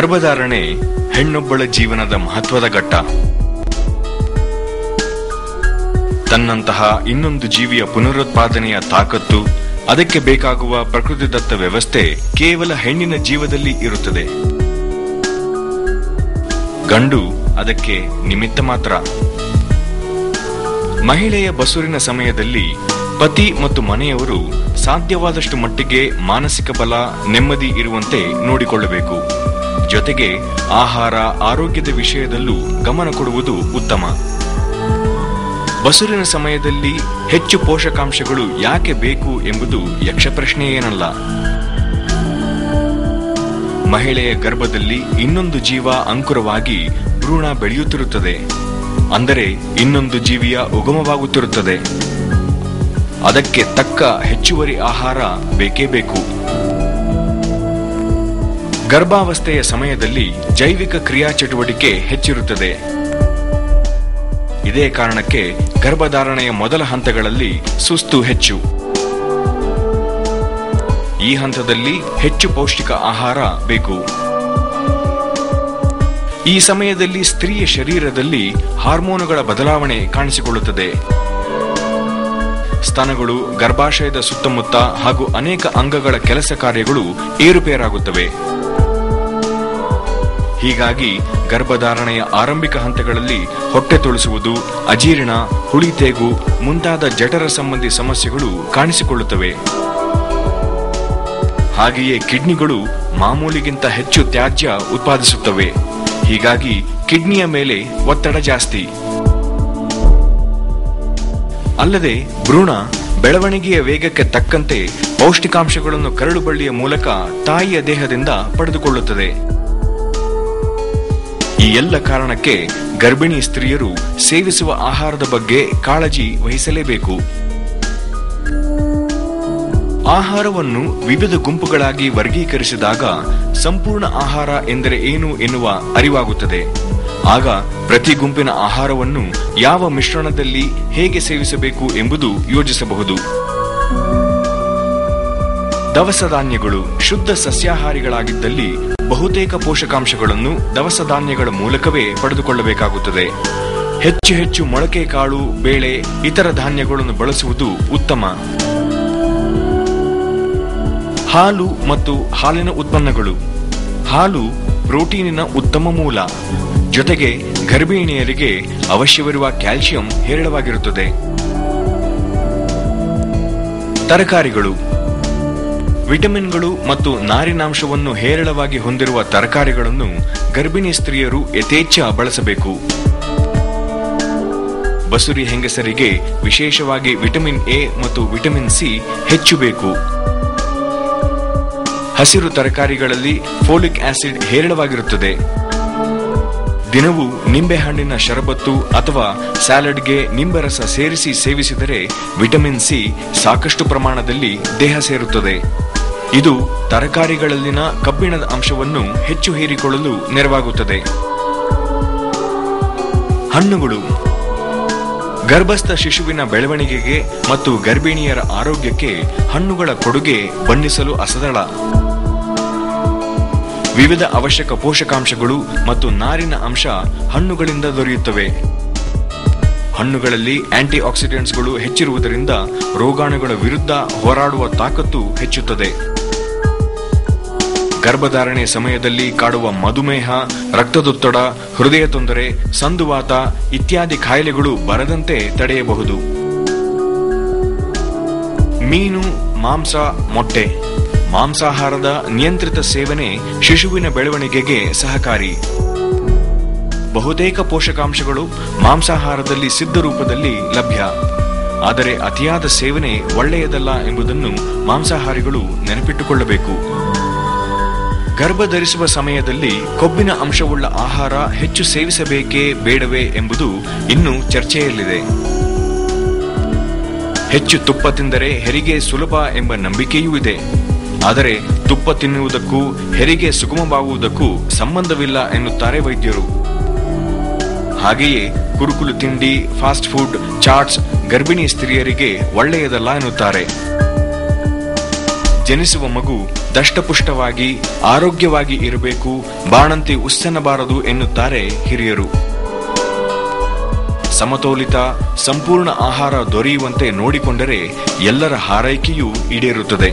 ಗರ್ಭಧಾರಣೆ ಹೆಣ್ಣೊಬ್ಬಳ ಜೀವನದ ಮಹತ್ವದ ಘಟ್ಟ. ತನ್ನಂತಹ ಇನ್ನೊಂದು ಜೀವಿಯ ಪುನರುತ್ಪಾದನೆಯ ತಾಕತ್ತು, ಅದಕ್ಕೆ ಬೇಕಾಗುವ ಪ್ರಕೃತಿದತ್ತ ವ್ಯವಸ್ಥೆ ಕೇವಲ ಹೆಣ್ಣಿನ ಜೀವದಲ್ಲಿ ಇರುತ್ತದೆ. ಗಂಡು ಅದಕ್ಕೆ ನಿಮಿತ್ತ ಮಾತ್ರ. ಮಹಿಳೆಯ ಬಸುರಿನ ಸಮಯದಲ್ಲಿ ಪತಿ ಮತ್ತು ಮನೆಯವರು ಸಾಧ್ಯವಾದಷ್ಟು ಮಟ್ಟಿಗೆ ಮಾನಸಿಕ ಬಲ, ನೆಮ್ಮದಿ ಇರುವಂತೆ ನೋಡಿಕೊಳ್ಳಬೇಕು. ಜೊತೆಗೆ ಆಹಾರ, ಆರೋಗ್ಯದ ವಿಷಯದಲ್ಲೂ ಗಮನ ಕೊಡುವುದು ಉತ್ತಮ. ಬಸುರಿನ ಸಮಯದಲ್ಲಿ ಹೆಚ್ಚು ಪೋಷಕಾಂಶಗಳು ಯಾಕೆ ಬೇಕು ಎಂಬುದು ಯಕ್ಷ ಪ್ರಶ್ನೆಯೇನಲ್ಲ. ಮಹಿಳೆಯ ಗರ್ಭದಲ್ಲಿ ಇನ್ನೊಂದು ಜೀವ ಅಂಕುರವಾಗಿ ಭ್ರೂಣ ಬೆಳೆಯುತ್ತಿರುತ್ತದೆ. ಅಂದರೆ ಇನ್ನೊಂದು ಜೀವಿಯ ಉಗಮವಾಗುತ್ತಿರುತ್ತದೆ. ಅದಕ್ಕೆ ತಕ್ಕ ಹೆಚ್ಚುವರಿ ಆಹಾರ ಬೇಕೇ ಬೇಕು. ಗರ್ಭಾವಸ್ಥೆಯ ಸಮಯದಲ್ಲಿ ಜೈವಿಕ ಕ್ರಿಯಾ ಚಟುವಟಿಕೆ ಹೆಚ್ಚಿರುತ್ತದೆ. ಇದೇ ಕಾರಣಕ್ಕೆ ಗರ್ಭಧಾರಣೆಯ ಮೊದಲ ಹಂತಗಳಲ್ಲಿ ಸುಸ್ತು ಹೆಚ್ಚು. ಈ ಹಂತದಲ್ಲಿ ಹೆಚ್ಚು ಪೌಷ್ಟಿಕ ಆಹಾರ ಬೇಕು. ಈ ಸಮಯದಲ್ಲಿ ಸ್ತ್ರೀಯ ಶರೀರದಲ್ಲಿ ಹಾರ್ಮೋನುಗಳ ಬದಲಾವಣೆ ಕಾಣಿಸಿಕೊಳ್ಳುತ್ತದೆ. ಸ್ತನಗಳು, ಗರ್ಭಾಶಯದ ಸುತ್ತಮುತ್ತ ಹಾಗೂ ಅನೇಕ ಅಂಗಗಳ ಕೆಲಸ ಕಾರ್ಯಗಳು ಏರುಪೇರಾಗುತ್ತವೆ. ಹೀಗಾಗಿ ಗರ್ಭಧಾರಣೆಯ ಆರಂಭಿಕ ಹಂತಗಳಲ್ಲಿ ಹೊಟ್ಟೆ ತೊಳಿಸುವುದು, ಅಜೀರ್ಣ, ಹುಳಿತೇಗು ಮುಂತಾದ ಜಠರ ಸಂಬಂಧಿ ಸಮಸ್ಯೆಗಳು ಕಾಣಿಸಿಕೊಳ್ಳುತ್ತವೆ. ಹಾಗೆಯೇ ಕಿಡ್ನಿಗಳು ಮಾಮೂಲಿಗಿಂತ ಹೆಚ್ಚು ತ್ಯಾಜ್ಯ ಉತ್ಪಾದಿಸುತ್ತವೆ. ಹೀಗಾಗಿ ಕಿಡ್ನಿಯ ಮೇಲೆ ಒತ್ತಡ ಜಾಸ್ತಿ. ಅಲ್ಲದೆ ಭ್ರೂಣ ಬೆಳವಣಿಗೆಯ ವೇಗಕ್ಕೆ ತಕ್ಕಂತೆ ಪೌಷ್ಟಿಕಾಂಶಗಳನ್ನು ಕರಳುಬಳ್ಳಿಯ ಮೂಲಕ ತಾಯಿಯ ದೇಹದಿಂದ ಪಡೆದುಕೊಳ್ಳುತ್ತದೆ. ಈ ಎಲ್ಲ ಕಾರಣಕ್ಕೆ ಗರ್ಭಿಣಿ ಸ್ತ್ರೀಯರು ಸೇವಿಸುವ ಆಹಾರದ ಬಗ್ಗೆ ಕಾಳಜಿ ವಹಿಸಲೇಬೇಕು. ಆಹಾರವನ್ನು ವಿವಿಧ ಗುಂಪುಗಳಾಗಿ ವರ್ಗೀಕರಿಸಿದಾಗ ಸಂಪೂರ್ಣ ಆಹಾರ ಎಂದರೆ ಏನು ಎನ್ನುವ ಅರಿವಾಗುತ್ತದೆ. ಆಗ ಪ್ರತಿ ಗುಂಪಿನ ಆಹಾರವನ್ನು ಯಾವ ಮಿಶ್ರಣದಲ್ಲಿ ಹೇಗೆ ಸೇವಿಸಬೇಕು ಎಂಬುದು ಯೋಜಿಸಬಹುದು. ದವಸ ಧಾನ್ಯಗಳು ಶುದ್ಧ ಸಸ್ಯಾಹಾರಿಗಳಾಗಿದ್ದಲ್ಲಿ ಬಹುತೇಕ ಪೋಷಕಾಂಶಗಳನ್ನು ದವಸ ಧಾನ್ಯಗಳ ಮೂಲಕವೇ ಪಡೆದುಕೊಳ್ಳಬೇಕಾಗುತ್ತದೆ. ಹೆಚ್ಚು ಹೆಚ್ಚು ಮೊಳಕೆ ಕಾಳು, ಬೇಳೆ, ಇತರ ಧಾನ್ಯಗಳನ್ನು ಬಳಸುವುದು ಉತ್ತಮ. ಹಾಲು ಮತ್ತು ಹಾಲಿನ ಉತ್ಪನ್ನಗಳು. ಹಾಲು ಪ್ರೋಟೀನಿನ ಉತ್ತಮ ಮೂಲ. ಜೊತೆಗೆ ಗರ್ಭಿಣಿಯರಿಗೆ ಅವಶ್ಯವಿರುವ ಕ್ಯಾಲ್ಸಿಯಂ ಹೇರಳವಾಗಿರುತ್ತದೆ. ತರಕಾರಿಗಳು. ವಿಟಮಿನ್ಗಳು ಮತ್ತು ನಾರಿನಾಂಶವನ್ನು ಹೇರಳವಾಗಿ ಹೊಂದಿರುವ ತರಕಾರಿಗಳನ್ನು ಗರ್ಭಿಣಿ ಸ್ತ್ರೀಯರು ಯಥೇಚ್ಛ ಬಳಸಬೇಕು. ಬಸುರಿ ಹೆಂಗಸರಿಗೆ ವಿಶೇಷವಾಗಿ ವಿಟಮಿನ್ ಎ ಮತ್ತು ವಿಟಮಿನ್ ಸಿ ಹೆಚ್ಚು ಬೇಕು. ಹಸಿರು ತರಕಾರಿಗಳಲ್ಲಿ ಫೋಲಿಕ್ ಆಸಿಡ್ ಹೇರಳವಾಗಿರುತ್ತದೆ. ದಿನವೂ ನಿಂಬೆಹಣ್ಣಿನ ಶರಬತ್ತು ಅಥವಾ ಸ್ಯಾಲಡ್ಗೆ ನಿಂಬೆರಸ ಸೇರಿಸಿ ಸೇವಿಸಿದರೆ ವಿಟಮಿನ್ ಸಿ ಸಾಕಷ್ಟು ಪ್ರಮಾಣದಲ್ಲಿ ದೇಹ ಸೇರುತ್ತದೆ. ಇದು ತರಕಾರಿಗಳಲ್ಲಿನ ಕಬ್ಬಿಣದ ಅಂಶವನ್ನು ಹೆಚ್ಚು ಹೀರಿಕೊಳ್ಳಲು ನೆರವಾಗುತ್ತದೆ. ಹಣ್ಣುಗಳು. ಗರ್ಭಸ್ಥ ಶಿಶುವಿನ ಬೆಳವಣಿಗೆಗೆ ಮತ್ತು ಗರ್ಭಿಣಿಯರ ಆರೋಗ್ಯಕ್ಕೆ ಹಣ್ಣುಗಳ ಕೊಡುಗೆ ಬಣ್ಣಿಸಲು ಅಸದಳ. ವಿವಿಧ ಅವಶ್ಯಕ ಪೋಷಕಾಂಶಗಳು ಮತ್ತು ನಾರಿನ ಅಂಶ ಹಣ್ಣುಗಳಿಂದ ದೊರೆಯುತ್ತವೆ. ಹಣ್ಣುಗಳಲ್ಲಿ ಆಂಟಿ ಆಕ್ಸಿಡೆಂಟ್ಸ್ಗಳು ಹೆಚ್ಚಿರುವುದರಿಂದ ರೋಗಾಣುಗಳ ವಿರುದ್ಧ ಹೋರಾಡುವ ತಾಕತ್ತು ಹೆಚ್ಚುತ್ತದೆ. ಗರ್ಭಧಾರಣೆ ಸಮಯದಲ್ಲಿ ಕಾಡುವ ಮಧುಮೇಹ, ರಕ್ತದೊತ್ತಡ, ಹೃದಯ ತೊಂದರೆ, ಸಂದುವಾತ ಇತ್ಯಾದಿ ಕಾಯಿಲೆಗಳು ಬರದಂತೆ ತಡೆಯಬಹುದು. ಮೀನು, ಮಾಂಸ, ಮೊಟ್ಟೆ. ಮಾಂಸಾಹಾರದ ನಿಯಂತ್ರಿತ ಸೇವನೆ ಶಿಶುವಿನ ಬೆಳವಣಿಗೆಗೆ ಸಹಕಾರಿ. ಬಹುತೇಕ ಪೋಷಕಾಂಶಗಳು ಮಾಂಸಾಹಾರದಲ್ಲಿ ಸಿದ್ಧ ರೂಪದಲ್ಲಿ ಲಭ್ಯ. ಆದರೆ ಅತಿಯಾದ ಸೇವನೆ ಒಳ್ಳೆಯದಲ್ಲ ಎಂಬುದನ್ನು ಮಾಂಸಾಹಾರಿಗಳು ನೆನಪಿಟ್ಟುಕೊಳ್ಳಬೇಕು. ಗರ್ಭಧರಿಸುವ ಸಮಯದಲ್ಲಿ ಕೊಬ್ಬಿನ ಅಂಶವುಳ್ಳ ಆಹಾರ ಹೆಚ್ಚು ಸೇವಿಸಬೇಕೇ ಬೇಡವೇ ಎಂಬುದು ಇನ್ನೂ ಚರ್ಚೆಯಲ್ಲಿದೆ. ಹೆಚ್ಚು ತುಪ್ಪ ತಿಂದರೆ ಹೆರಿಗೆ ಸುಲಭ ಎಂಬ ನಂಬಿಕೆಯೂ ಇದೆ. ಆದರೆ ತುಪ್ಪ ತಿನ್ನುವುದಕ್ಕೂ ಹೆರಿಗೆ ಸುಗಮವಾಗುವುದಕ್ಕೂ ಸಂಬಂಧವಿಲ್ಲ ಎನ್ನುತ್ತಾರೆ ವೈದ್ಯರು. ಹಾಗೆಯೇ ಕುರುಕುಲು ತಿಂಡಿ, ಫಾಸ್ಟ್ ಫುಡ್, ಚಾಟ್ಸ್ ಗರ್ಭಿಣಿ ಸ್ತ್ರೀಯರಿಗೆ ಒಳ್ಳೆಯದಲ್ಲ ಎನ್ನುತ್ತಾರೆ. ಜನಿಸುವ ಮಗು ದಷ್ಟಪುಷ್ಟವಾಗಿ ಆರೋಗ್ಯವಾಗಿ ಇರಬೇಕು, ಬಾಣಂತಿ ಉಸ್ಸನ್ನಬಾರದು ಎನ್ನುತ್ತಾರೆ ಹಿರಿಯರು. ಸಮತೋಲಿತ ಸಂಪೂರ್ಣ ಆಹಾರ ದೊರೆಯುವಂತೆ ನೋಡಿಕೊಂಡರೆ ಎಲ್ಲರ ಹಾರೈಕೆಯೂ ಈಡೇರುತ್ತದೆ.